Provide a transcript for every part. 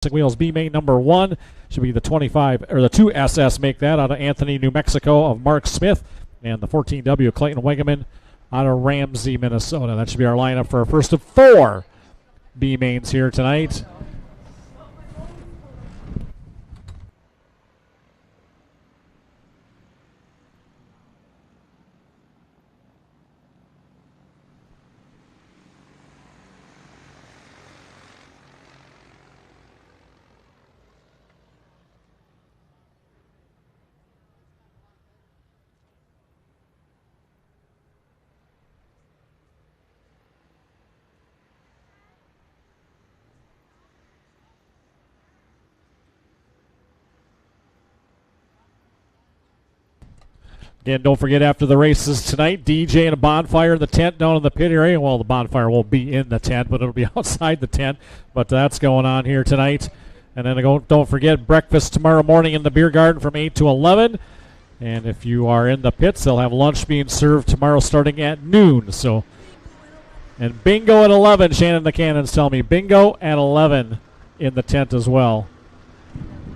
Wheels B main number 1 should be the 25 or the 2SS make that out of Anthony, New Mexico of Mark Smith, and the 14W Clayton Wegeman out of Ramsey, Minnesota. That should be our lineup for our first of 4 B mains here tonight. Again, don't forget after the races tonight, DJ and a bonfire in the tent down in the pit area. Well, the bonfire won't be in the tent, but it'll be outside the tent. But that's going on here tonight. And then don't forget breakfast tomorrow morning in the beer garden from 8 to 11. And if you are in the pits, they'll have lunch being served tomorrow starting at noon. So, and bingo at 11, Shannon the Cannons tell me. Bingo at 11 in the tent as well.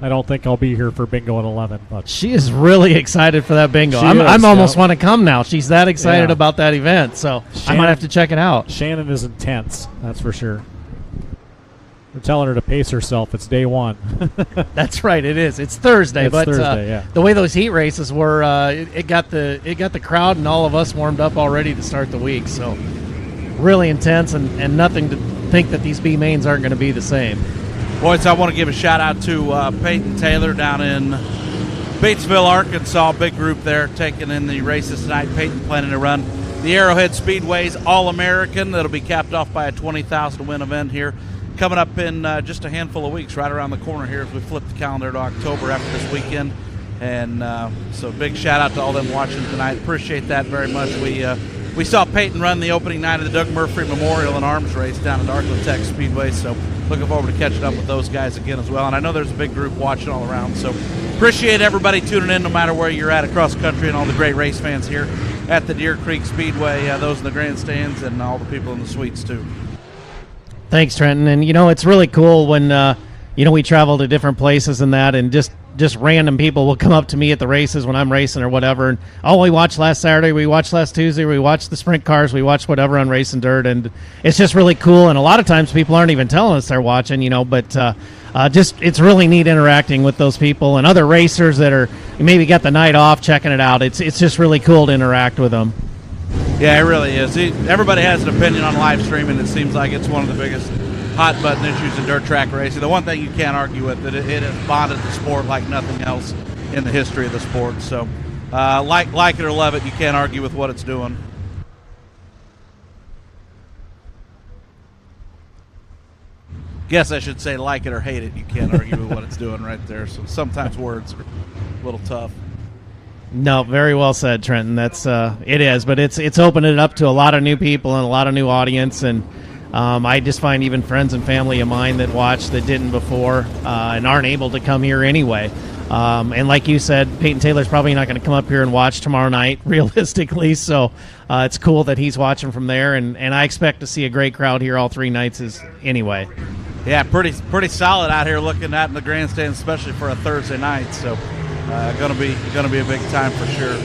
I don't think I'll be here for bingo at 11. But she is really excited for that bingo. I'm almost want to come now. She's that excited about that event, so I might have to check it out. Shannon is intense, that's for sure. We're telling her to pace herself. It's day 1. That's right, it is. It's Thursday, but the way those heat races were, it got the crowd and all of us warmed up already to start the week. So really intense, and nothing to think that these B mains aren't going to be the same. Boys, I want to give a shout-out to Peyton Taylor down in Batesville, Arkansas. Big group there taking in the races tonight. Peyton planning to run the Arrowhead Speedway's All-American. That'll be capped off by a 20,000-win event here coming up in just a handful of weeks, right around the corner here as we flip the calendar to October after this weekend. And so big shout-out to all them watching tonight. Appreciate that very much. We saw Peyton run the opening night of the Doug Murphy Memorial and Arms Race down at Arklay Speedway, so looking forward to catching up with those guys again as well. And I know there's a big group watching all around, so appreciate everybody tuning in no matter where you're at across the country, and all the great race fans here at the Deer Creek Speedway, those in the grandstands, and all the people in the suites too. Thanks, Trenton. And, it's really cool when, we travel to different places and that, and just random people will come up to me at the races when I'm racing or whatever. And, we watched last Saturday, we watched last Tuesday, we watched the sprint cars, we watched whatever on Racing Dirt. And it's just really cool. And a lot of times people aren't even telling us they're watching, but it's really neat interacting with those people and other racers that are maybe got the night off checking it out. It's just really cool to interact with them. Yeah, it really is. Everybody has an opinion on live streaming. It seems like it's one of the biggest hot button issues in dirt track racing. The one thing you can't argue with, that it has bonded the sport like nothing else in the history of the sport. So like it or love it, you can't argue with what it's doing. Guess I should say like it or hate it, you can't argue with what it's doing right there. So sometimes words are a little tough. No, very well said, Trenton. That's it is, but it's opened it up to a lot of new people and a lot of new audience. And I just find even friends and family of mine that watch that didn't before and aren't able to come here anyway. And like you said, Peyton Taylor's probably not going to come up here and watch tomorrow night, realistically. So it's cool that he's watching from there. And I expect to see a great crowd here all 3 nights anyway. Yeah, pretty solid out here looking at in the grandstand, especially for a Thursday night. So gonna be a big time for sure.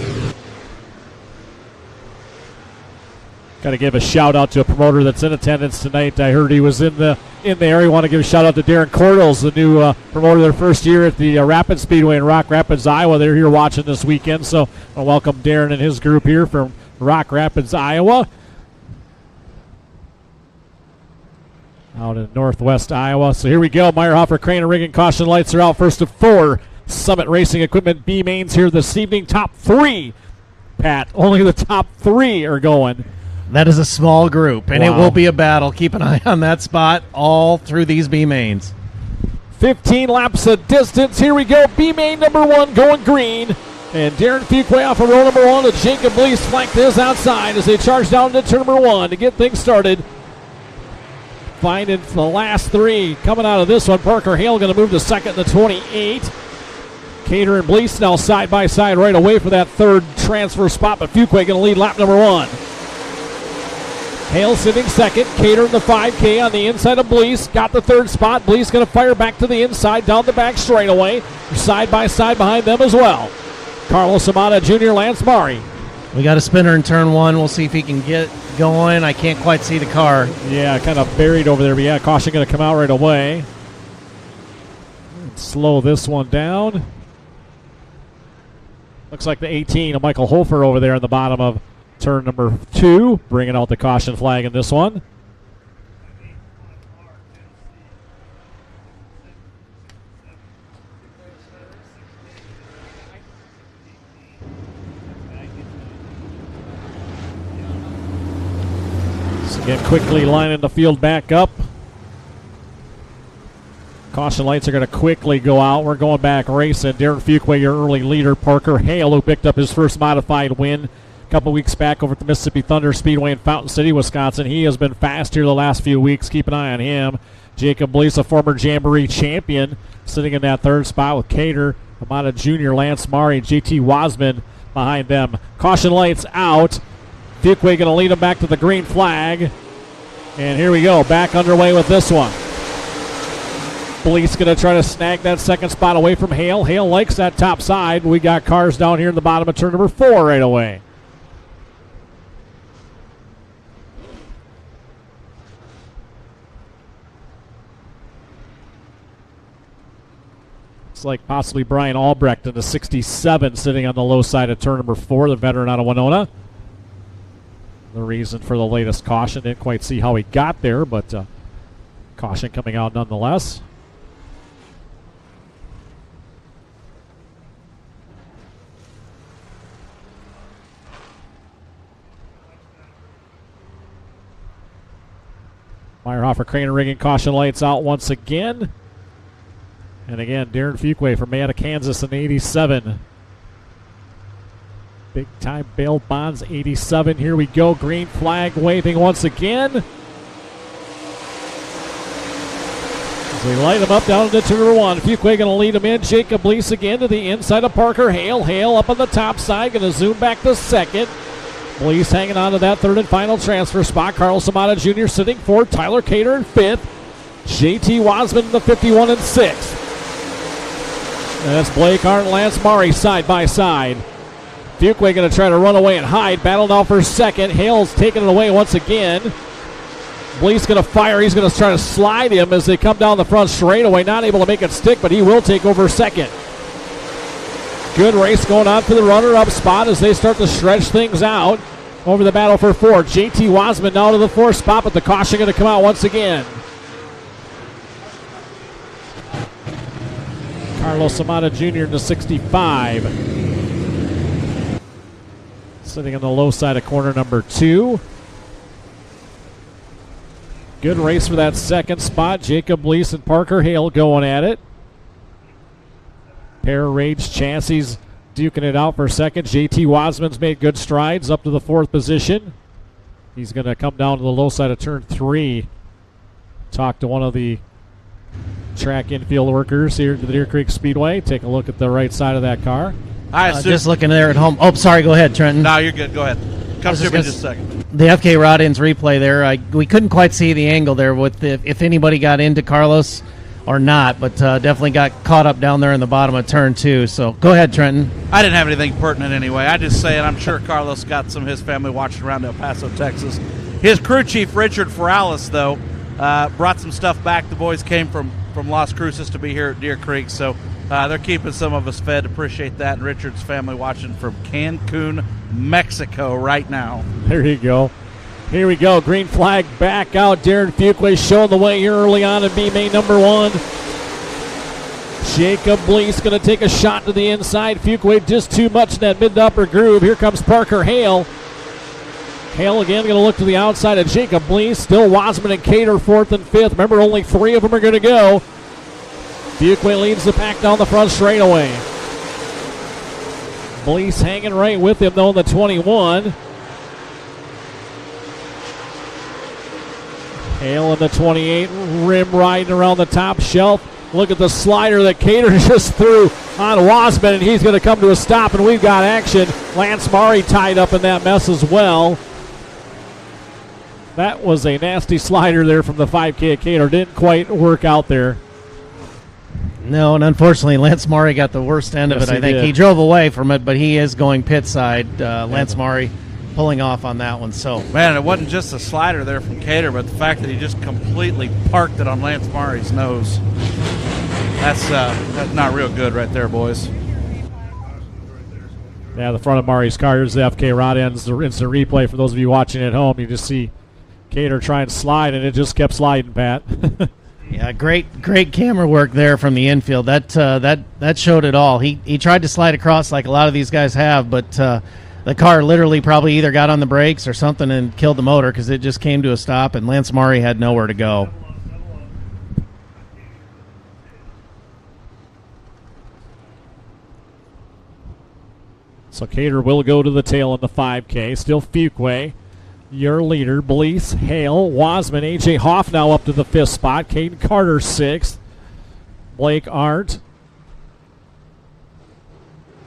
Got to give a shout out to a promoter that's in attendance tonight. I heard he was in the area. Want to give a shout out to Darren Cordles, the new promoter, their first year at the Rapid Speedway in Rock Rapids, Iowa. They're here watching this weekend, so I'll welcome Darren and his group here from Rock Rapids, Iowa, out in northwest Iowa. So here we go. Meyerhofer Crane and Rigging caution lights are out. First of 4 Summit Racing Equipment B mains here this evening. Top 3, Pat. Only the top 3 are going. That is a small group, and It will be a battle. Keep an eye on that spot all through these B mains. 15 laps of distance. Here we go. B main number 1 going green. And Darren Fuqua off of row number 1. And Jacob Blees flanked this outside as they charge down into turn number 1 to get things started. Finding the last 3 coming out of this one. Parker Hale going to move to second, the 28. Cater and Blees now side by side right away for that 3rd transfer spot, but Fuqua going to lead lap number 1. Hale sitting second. Cater in the 5K on the inside of Blease. Got the third spot. Blease going to fire back to the inside, down the back straightaway. Side by side behind them as well. Carlos Amata Jr., Lance Murray. We got a spinner in turn one. We'll see if he can get going. I can't quite see the car. Yeah, kind of buried over there. But yeah, caution going to come out right away. Slow this one down. Looks like the 18 of Michael Hofer over there in the bottom of turn number 2, bringing out the caution flag in this one. So again, quickly lining the field back up. Caution lights are going to quickly go out. We're going back racing. Darren Fuqua, your early leader. Parker Hale, who picked up his first modified win a couple weeks back over at the Mississippi Thunder Speedway in Fountain City, Wisconsin. He has been fast here the last few weeks. Keep an eye on him. Jacob Blease, a former Jamboree champion, sitting in that third spot with Cater, Amata Jr., Lance Murray, JT Wasman behind them. Caution lights out. Fuqua going to lead him back to the green flag. And here we go, back underway with this one. Blease going to try to snag that second spot away from Hale. Hale likes that top side. We got cars down here in the bottom of turn number 4 right away. Looks like possibly Brian Albrecht in the 67 sitting on the low side of turn number 4, the veteran out of Winona. The reason for the latest caution. Didn't quite see how he got there, but caution coming out nonetheless. Meyerhofer Crane rigging caution lights out once again. And again, Darren Fuqua from Mayetta, Kansas in 87. Big time bail bonds, 87. Here we go. Green flag waving once again. As they light him up down into turn number 1. Fuqua going to lead him in. Jacob Blease again to the inside of Parker Hale. Hale up on the top side. Going to zoom back to second. Blease hanging on to that third and final transfer spot. Carlos Amata Jr. sitting fourth. Tyler Cater in 5th. JT Wasman in the 51 and 6th. And that's Blake Hart and Lance Murray side by side. Fuqua going to try to run away and hide. Battle now for second. Hale's taking it away once again. Blease going to fire. He's going to try to slide him as they come down the front straightaway. Not able to make it stick, but he will take over second. Good race going on for the runner-up spot as they start to stretch things out over the battle for 4. JT Wasman now to the 4th spot, but the caution going to come out once again. Carlos Amata Jr. in the 65. Sitting on the low side of corner number 2. Good race for that second spot. Jacob Blease and Parker Hale going at it. Pair of Rage chassis duking it out for second. JT Wasman's made good strides up to the 4th position. He's going to come down to the low side of turn 3. Talk to one of the track infield workers here at the Deer Creek Speedway. Take a look at the right side of that car. Just looking there at home. Oh, sorry. Go ahead, Trenton. No, you're good. Go ahead. Come to me in just a second. The FK Rod-Ins replay there. We couldn't quite see the angle there with if anybody got into Carlos or not, but definitely got caught up down there in the bottom of turn 2. So go ahead, Trenton. I didn't have anything pertinent anyway. I just saying I'm sure Carlos got some of his family watching around El Paso, Texas. His crew chief, Richard Ferralis, though, brought some stuff back. The boys came from Las Cruces to be here at Deer Creek, so they're keeping some of us fed. Appreciate that. And Richard's family watching from Cancun, Mexico right now. There you go. Here we go. Green flag back out. Darren Fuqua showing the way here early on in B-Main number 1. Jacob Blease going to take a shot to the inside. Fuqua just too much in that mid to upper groove. Here comes Parker Hale. Hale again going to look to the outside of Jacob Blease. Still Wasman and Cater 4th and 5th. Remember, only 3 of them are going to go. Fuqua leads the pack down the front straightaway. Blease hanging right with him, though, in the 21. Hale in the 28, rim riding around the top shelf. Look at the slider that Cater just threw on Wasman, and he's going to come to a stop, and we've got action. Lance Murray tied up in that mess as well. That was a nasty slider there from the 5K at Cater. Didn't quite work out there. No, and unfortunately, Lance Murray got the worst end of it. I think he drove away from it, but he is going pit side. Lance Murray pulling off on that one. So, man, it wasn't just a slider there from Cater, but the fact that he just completely parked it on Lance Murray's nose. That's not real good right there, boys. Yeah, the front of Murray's car. Here's the FK rod ends, the instant replay for those of you watching at home. You just see Cater try and slide, and it just kept sliding, Pat. Yeah, great camera work there from the infield. That showed it all. He tried to slide across like a lot of these guys have, but the car literally probably either got on the brakes or something and killed the motor because it just came to a stop, and Lance Murray had nowhere to go. So Cater will go to the tail in the 5K. Still Fuquay, your leader. Blease, Hale, Wasman, A.J. Hoff now up to the 5th spot. Caden Carter 6th. Blake Arndt.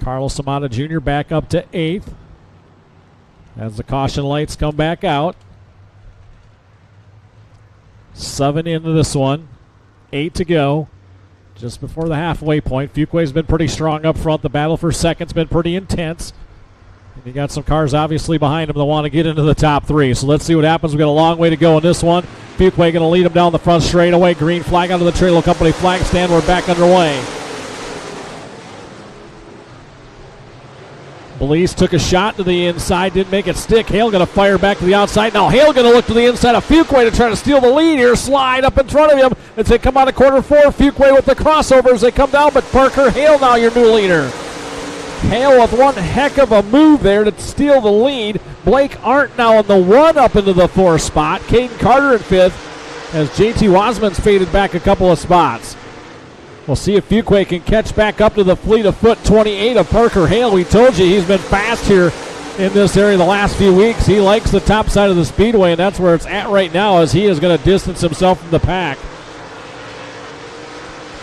Carlos Amata Jr. back up to 8th. As the caution lights come back out. 7 into this one. 8 to go. Just before the halfway point. Fuquay's been pretty strong up front. The battle for second's been pretty intense. And you got some cars obviously behind him that want to get into the top 3. So let's see what happens. We've got a long way to go in this one. Fuquay going to lead him down the front straightaway. Green flag onto the trailer company flag stand. We're back underway. Blease took a shot to the inside, didn't make it stick. Hale going to fire back to the outside. Now Hale going to look to the inside of Fuquay to try to steal the lead here. Slide up in front of him as they come out of quarter 4. Fuquay with the crossover as they come down, but Parker Hale now your new leader. Hale with one heck of a move there to steal the lead. Blake Arndt now in the 1 up into the 4th spot. Caden Carter in 5th as JT Wasman's faded back a couple of spots. We'll see if Fuquay can catch back up to the fleet of foot 28 of Parker Hale. We told you he's been fast here in this area the last few weeks. He likes the top side of the speedway, and that's where it's at right now as he is going to distance himself from the pack.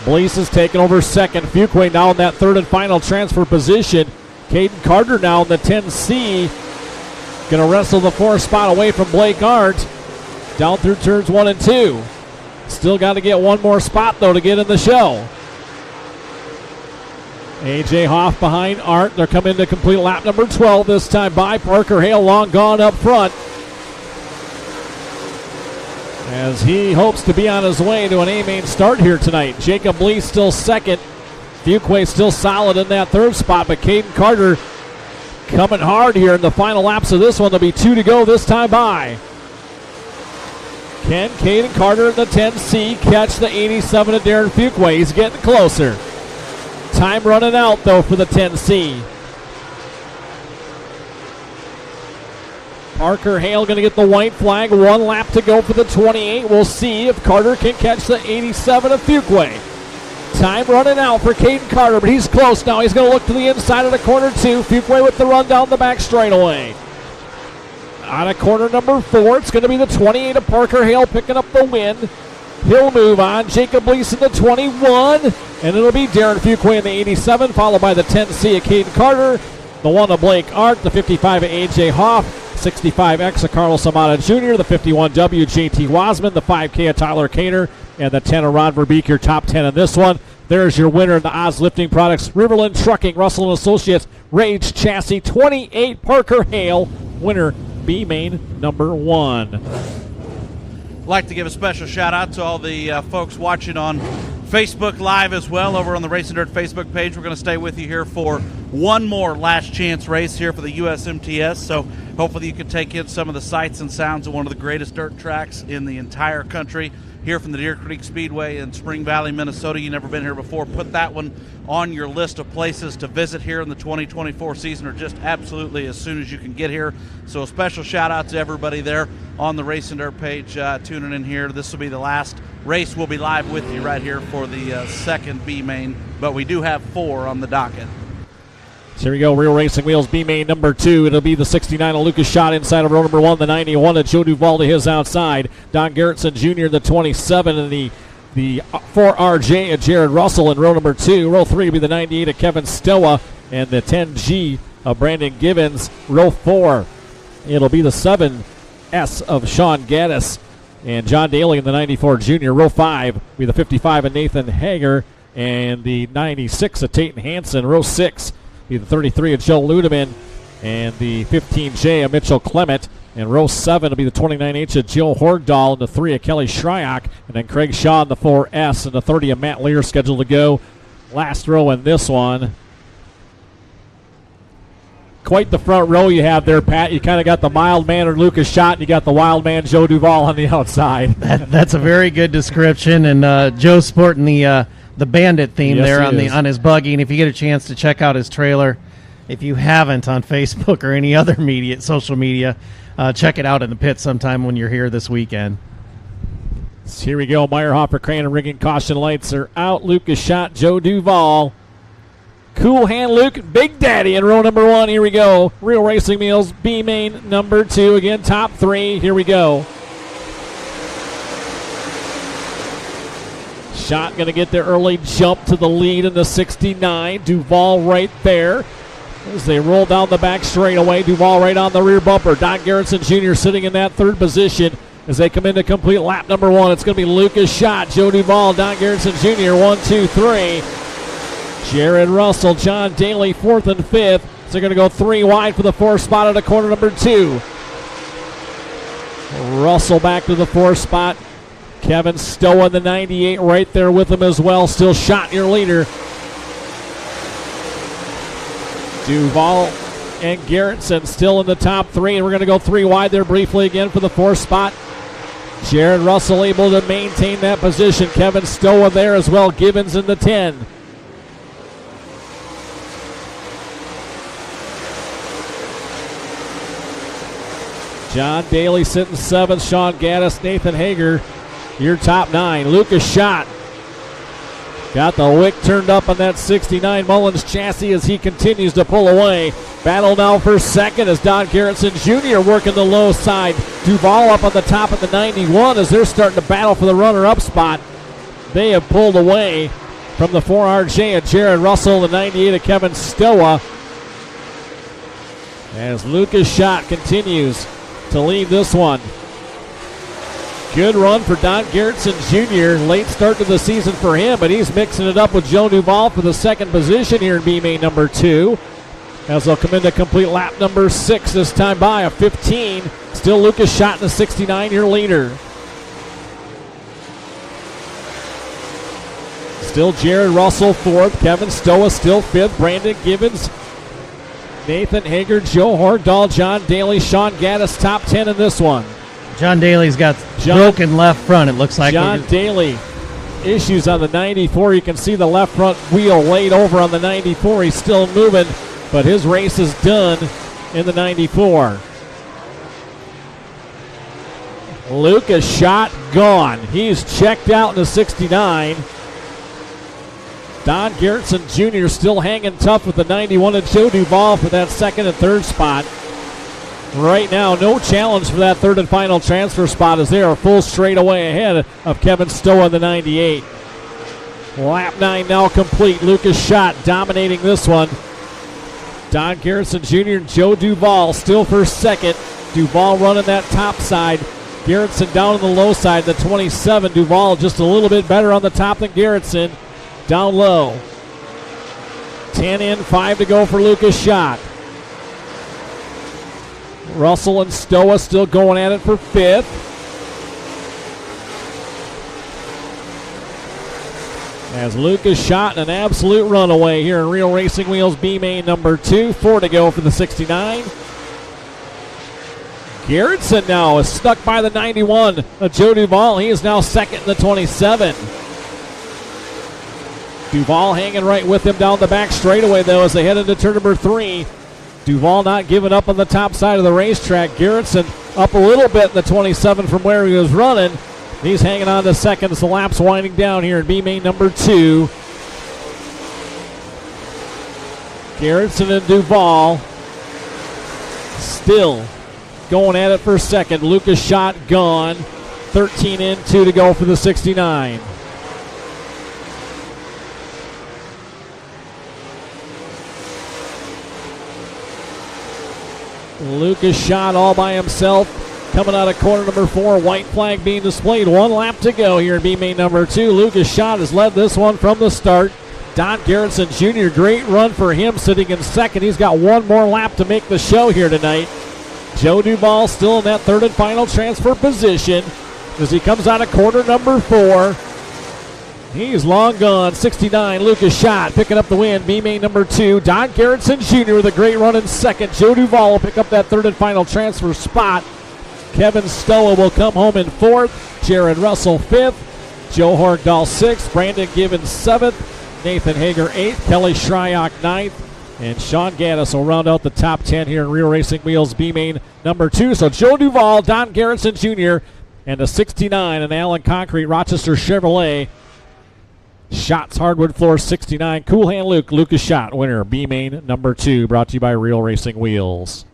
Blease is taking over second. Fuquay now in that 3rd and final transfer position. Caden Carter now in the 10C. Going to wrestle the 4th spot away from Blake Arndt. Down through turns 1 and 2. Still got to get one more spot, though, to get in the show. A.J. Hoff behind Arndt. They're coming to complete lap number 12 this time by Parker Hale, long gone up front. As he hopes to be on his way to an A-main start here tonight. Jacob Blease still second. Fuquay still solid in that 3rd spot, but Caden Carter coming hard here in the final laps of this one. There'll be 2 to go this time by. Can Caden Carter in the 10C catch the 87 of Darren Fuquay? He's getting closer. Time running out, though, for the 10C. Parker Hale going to get the white flag. 1 lap to go for the 28. We'll see if Carter can catch the 87 of Fuquay. Time running out for Caden Carter, but he's close now. He's going to look to the inside of the corner 2. Fuquay with the run down the back straightaway. Out of corner number 4, it's going to be the 28 of Parker Hale picking up the win. He'll move on. Jacob Blease in the 21, and it'll be Darren Fuquay in the 87, followed by the 10C of Caden Carter, the 1 of Blake Arndt, the 55 of A.J. Hoff, 65X of Carlos Amata Jr., the 51W JT Wasman, the 5K of Tyler Cater, and the 10 of Ron Verbeek, your top 10 in this one. There's your winner in the Oz Lifting Products, Riverland Trucking, Russell & Associates, Rage Chassis, 28 Parker Hale, winner B-Main number 1. I'd like to give a special shout out to all the folks watching on Facebook Live as well over on the Racing Dirt Facebook page. We're going to stay with you here for one more last chance race here for the USMTS. So hopefully you can take in some of the sights and sounds of one of the greatest dirt tracks in the entire country. Here from the Deer Creek Speedway in Spring Valley, Minnesota. You've never been here before. Put that one on your list of places to visit here in the 2024 season, or just absolutely as soon as you can get here. So a special shout out to everybody there on the Racing Dirt page tuning in here. This will be the last race. We'll be live with you right here for the second B-Main, but we do have 4 on the docket. So here we go, Real Racing Wheels B-Main number 2. It'll be the 69 of Lucas Schott inside of row number 1, the 91 of Joe Duval to his outside. Don Gerritsen Jr., the 27, and the 4RJ of Jared Russell in row number 2. Row 3 will be the 98 of Kevin Stoa and the 10G of Brandon Gibbons. Row 4, it'll be the 7 S of Sean Gaddis. And John Daly in the 94 junior. Row 5 will be the 55 of Nathan Hager and the 96 of Tayton Hansen. Row 6 will be the 33 of Joe Ludeman and the 15J of Mitchell Clement. And row 7 will be the 29H of Joe Horgdahl and the 3 of Kelly Shryock. And then Craig Shaw in the 4S and the 30 of Matt Lear scheduled to go. Last row in this one. Quite the front row you have there, Pat. You kind of got the mild mannered Lucas Schott, and you got the wild man Joe Duval on the outside. That's a very good description, and Joe's sporting the bandit theme there on his buggy. And if you get a chance to check out his trailer, if you haven't on Facebook or any other social media, check it out in the pit sometime when you're here this weekend. So here we go. Meyerhofer Crane and rigging caution lights are out. Lucas Schott, Joe Duval. Cool Hand Luke, Big Daddy in row number 1. Here we go. Real Racing Wheels, B main number 2. Again, top 3. Here we go. Schott going to get the early jump to the lead in the 69. Duval right there. As they roll down the back straightaway, Duval right on the rear bumper. Don Gerritsen Jr. sitting in that 3rd position as they come into complete lap number 1. It's going to be Lucas Schott, Joe Duval, Don Gerritsen Jr. 1, 2, 3. Jared Russell, John Daly 4th and 5th. So they're going to go 3 wide for the 4th spot at a corner number 2. Russell back to the 4th spot. Kevin Stowe in the 98 right there with him as well. Still Schott your leader. Duval and Gerritsen still in the top 3, and we're going to go 3 wide there briefly again for the 4th spot. Jared Russell able to maintain that position. Kevin Stowe there as well. Gibbons in the 10. John Daly sitting 7th. Sean Gaddis, Nathan Hager, your top 9. Lucas Schott got the wick turned up on that 69 Mullins chassis as he continues to pull away. Battle now for 2nd as Don Gerritsen Jr. working the low side. Duval up on the top at the 91 as they're starting to battle for the runner-up spot. They have pulled away from the 4RJ of Jared Russell, the 98 of Kevin Stowe. As Lucas Schott continues to lead this one. Good run for Don Gerritsen Jr. Late start to the season for him, but he's mixing it up with Joe Duval for the 2nd position here in B main number 2. As they'll come into complete lap number 6 this time by a 15. Still Lucas Schott in the 69, your leader. Still Jared Russell 4th. Kevin Stowe still 5th. Brandon Gibbons, Nathan Hager, Joe Horgdahl, John Daly, Sean Gaddis, top 10 in this one. John Daly's got broken left front, it looks like. John Daly, issues on the 94. You can see the left front wheel laid over on the 94. He's still moving, but his race is done in the 94. Lucas Schott gone. He's checked out in the 69. Don Gerritsen Jr. still hanging tough with the 91 and Joe Duval for that 2nd and 3rd spot. Right now, no challenge for that 3rd and final transfer spot as they are full straightaway ahead of Kevin Stowe on the 98. Lap 9 now complete. Lucas Schott dominating this one. Don Gerritsen Jr. and Joe Duval still for 2nd. Duval running that top side. Gerritsen down on the low side, the 27. Duval just a little bit better on the top than Gerritsen. Down low. 10 in, 5 to go for Lucas Schott. Russell and Stowe still going at it for 5th. As Lucas Schott an absolute runaway here in Real Racing Wheels B main number 2. 4 to go for the 69. Gerritsen now is stuck by the 91 of Joe Duval. He is now 2nd in the 27. Duval hanging right with him down the back straightaway, though, as they head into turn number 3. Duval not giving up on the top side of the racetrack. Gerritsen up a little bit in the 27 from where he was running. He's hanging on to 2nd as the lap's winding down here in B main number 2. Gerritsen and Duval still going at it for 2nd. Lucas Schott gone. 13 in, 2 to go for the 69. Lucas Schott all by himself Coming out of corner number 4, white flag being displayed. 1 lap to go here in B main number 2. Lucas Schott has led this one from the start. Don Garrison Jr., great run for him, sitting in second. He's got one more lap to make the show here tonight. Joe Duvall still in that third and final transfer position as he comes out of corner number 4. He's long gone. 69, Lucas Schott picking up the win. B main number 2. Don Garrison Jr. with a great run in second. Joe Duvall will pick up that third and final transfer spot. Kevin Stoa will come home in 4th. Jared Russell 5th. Joe Horgdahl 6th. Brandon Gibbons 7th. Nathan Hager 8th. Kelly Shryock 9th. And Sean Gaddis will round out the top 10 here in Real Racing Wheels B main number 2. So Joe Duvall, Don Garrison Jr., and a 69 in Allen Concrete Rochester Chevrolet. Shots Hardwood Floor 69. Cool Hand Luke, Lucas Schott, winner, B main number 2, brought to you by Real Racing Wheels.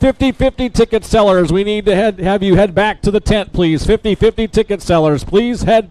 50-50 ticket sellers, we need to have you head back to the tent, please. 50-50 ticket sellers, please head back.